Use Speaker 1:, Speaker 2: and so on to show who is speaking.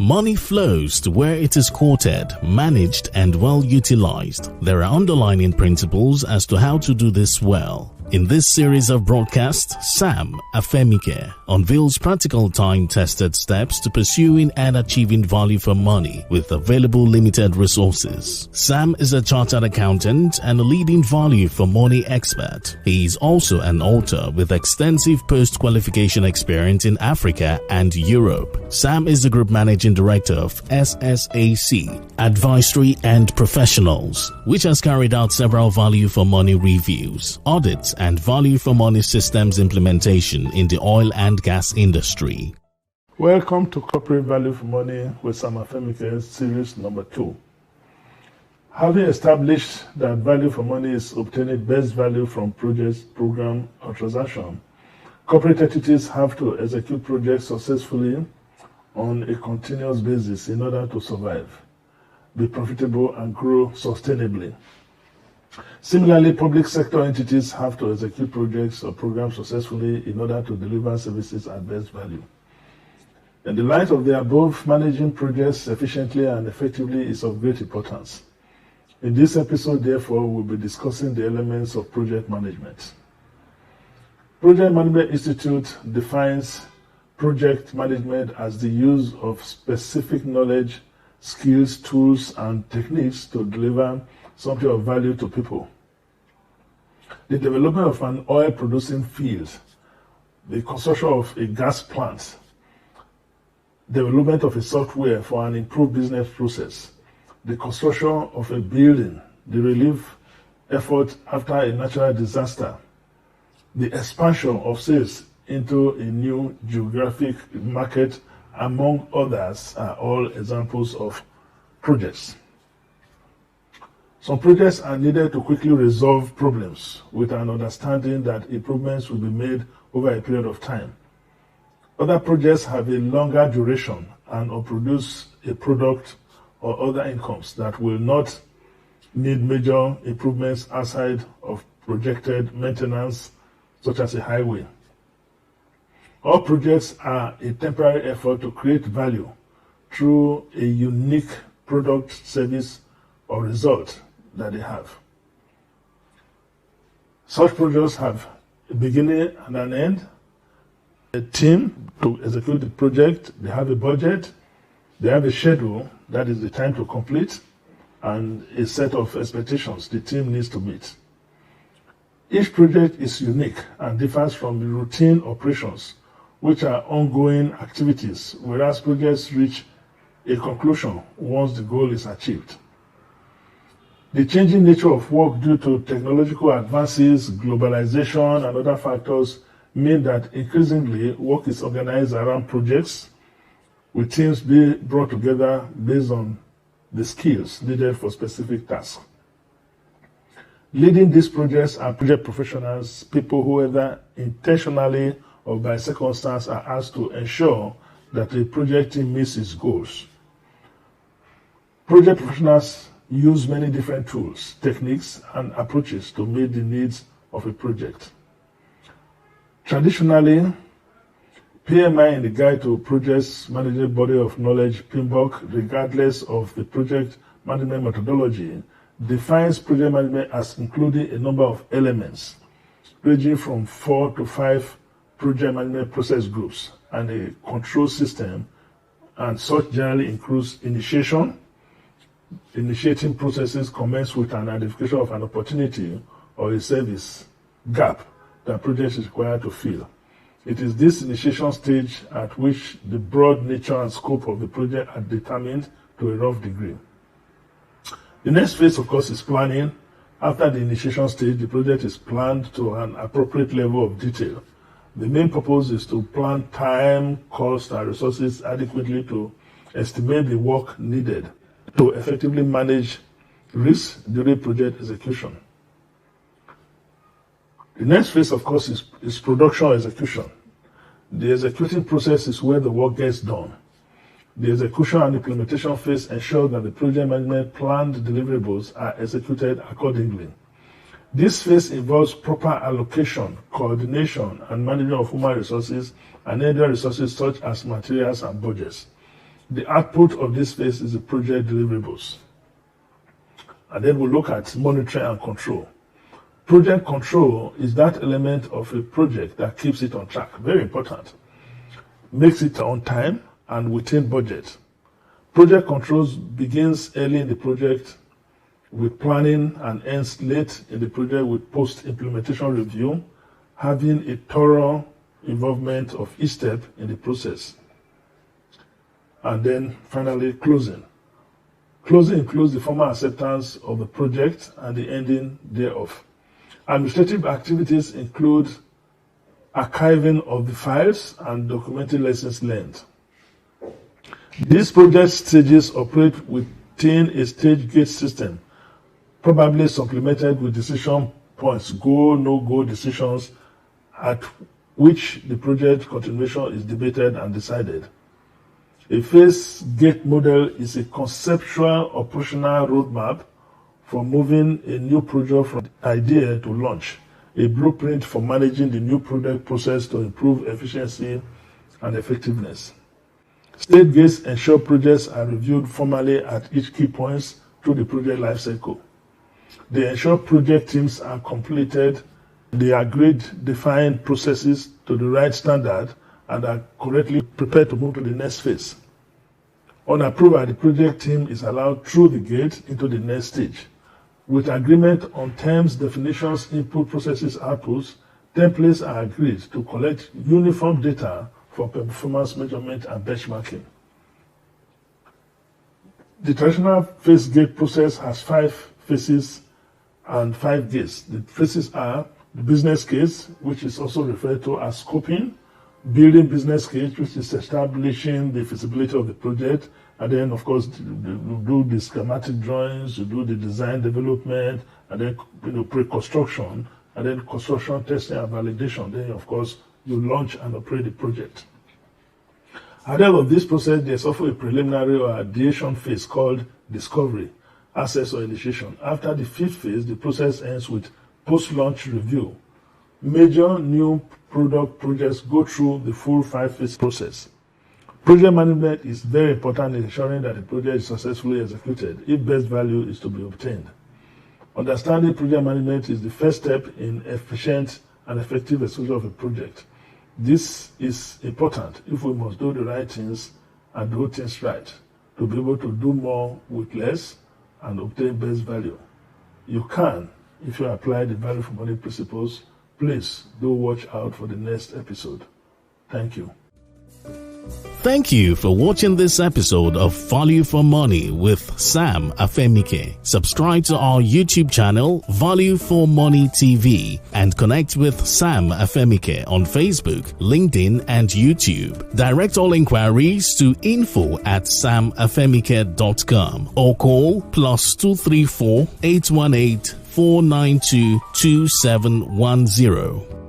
Speaker 1: Money flows to where it is quoted, managed, and well utilized. There are underlying principles as to how to do this well. In this series of broadcasts, Sam Afemikhe unveils practical time-tested steps to pursuing and achieving value for money with available limited resources. Sam is a chartered accountant and a leading value for money expert. He is also an author with extensive post-qualification experience in Africa and Europe. Sam is the Group Managing Director of SSAC, Advisory and Professionals, which has carried out several value for money reviews, audits, and value for money systems implementation in the oil and gas industry.
Speaker 2: Welcome to Corporate Value for Money with Sam Afemikhe, series number 2. Having established that value for money is obtaining best value from projects, program, or transaction, corporate entities have to execute projects successfully on a continuous basis in order to survive, be profitable, and grow sustainably. Similarly, public sector entities have to execute projects or programs successfully in order to deliver services at best value. In the light of the above, managing projects efficiently and effectively is of great importance. In this episode, therefore, we'll be discussing the elements of project management. Project Management Institute defines project management as the use of specific knowledge, skills, tools, and techniques to deliver something of value to people. The development of an oil-producing field, the construction of a gas plant, development of a software for an improved business process, the construction of a building, the relief effort after a natural disaster, the expansion of sales into a new geographic market, among others, are all examples of projects. Some projects are needed to quickly resolve problems with an understanding that improvements will be made over a period of time. Other projects have a longer duration and will produce a product or other incomes that will not need major improvements outside of projected maintenance, such as a highway. All projects are a temporary effort to create value through a unique product, service, or result that they have. Such projects have a beginning and an end, a team to execute the project, they have a budget, they have a schedule, that is the time to complete, and a set of expectations the team needs to meet. Each project is unique and differs from the routine operations, which are ongoing activities, whereas projects reach a conclusion once the goal is achieved. The changing nature of work due to technological advances, globalization, and other factors mean that increasingly work is organized around projects, with teams being brought together based on the skills needed for specific tasks. Leading these projects are project professionals, people who either intentionally or by circumstance are asked to ensure that the project team meets its goals. Project professionals use many different tools, techniques, and approaches to meet the needs of a project. Traditionally, PMI in the Guide to Projects Management Body of Knowledge, PMBOK, regardless of the project management methodology, defines project management as including a number of elements, ranging from 4 to 5 project management process groups and a control system, and such generally includes initiating processes commence with an identification of an opportunity or a service gap that project is required to fill. It is this initiation stage at which the broad nature and scope of the project are determined to a rough degree. The next phase, of course, is planning. After the initiation stage, the project is planned to an appropriate level of detail. The main purpose is to plan time, cost, and resources adequately to estimate the work needed to effectively manage risks during project execution. The next phase, of course, is production execution. The executing process is where the work gets done. The execution and implementation phase ensure that the project management planned deliverables are executed accordingly. This phase involves proper allocation, coordination, and management of human resources and other resources such as materials and budgets. The output of this phase is the project deliverables. And then we'll look at monitoring and control. Project control is that element of a project that keeps it on track. Very important. Makes it on time and within budget. Project controls begins early in the project with planning and ends late in the project with post-implementation review, having a thorough involvement of each step in the process. And then finally, closing. Closing includes the formal acceptance of the project and the ending thereof. Administrative activities include archiving of the files and documenting lessons learned. These project stages operate within a stage gate system, probably supplemented with decision points, go, no-go decisions, at which the project continuation is debated and decided. A phase gate model is a conceptual operational roadmap for moving a new project from idea to launch, a blueprint for managing the new product process to improve efficiency and effectiveness. Stage gates ensure projects are reviewed formally at each key points through the project lifecycle. They ensure project teams are completed, they agreed defined processes to the right standard, and are correctly prepared to move to the next phase. On approval, the project team is allowed through the gate into the next stage. With agreement on terms, definitions, input, processes, outputs, templates are agreed to collect uniform data for performance measurement and benchmarking. The traditional phase gate process has 5 phases and 5 gates. The phases are the business case, which is also referred to as scoping, building business case, which is establishing the feasibility of the project, and then, of course, you do the schematic drawings, you do the design development, and then pre-construction, and then construction testing and validation. Then, of course, you launch and operate the project. At the end of this process, there's also a preliminary or ideation phase called discovery, access or initiation. After the 5th phase, the process ends with post-launch review. Major new product projects go through the full 5-phase process. Project management is very important in ensuring that the project is successfully executed if best value is to be obtained. Understanding project management is the first step in efficient and effective execution of a project. This is important if we must do the right things and do things right to be able to do more with less and obtain best value. You can if you apply the value for money principles. Please do watch out for the next episode. Thank you.
Speaker 1: Thank you for watching this episode of Value for Money with Sam Afemikhe. Subscribe to our YouTube channel, Value for Money TV, and connect with Sam Afemikhe on Facebook, LinkedIn, and YouTube. Direct all inquiries to info@samafemikhe.com or call +234 818 492 2710.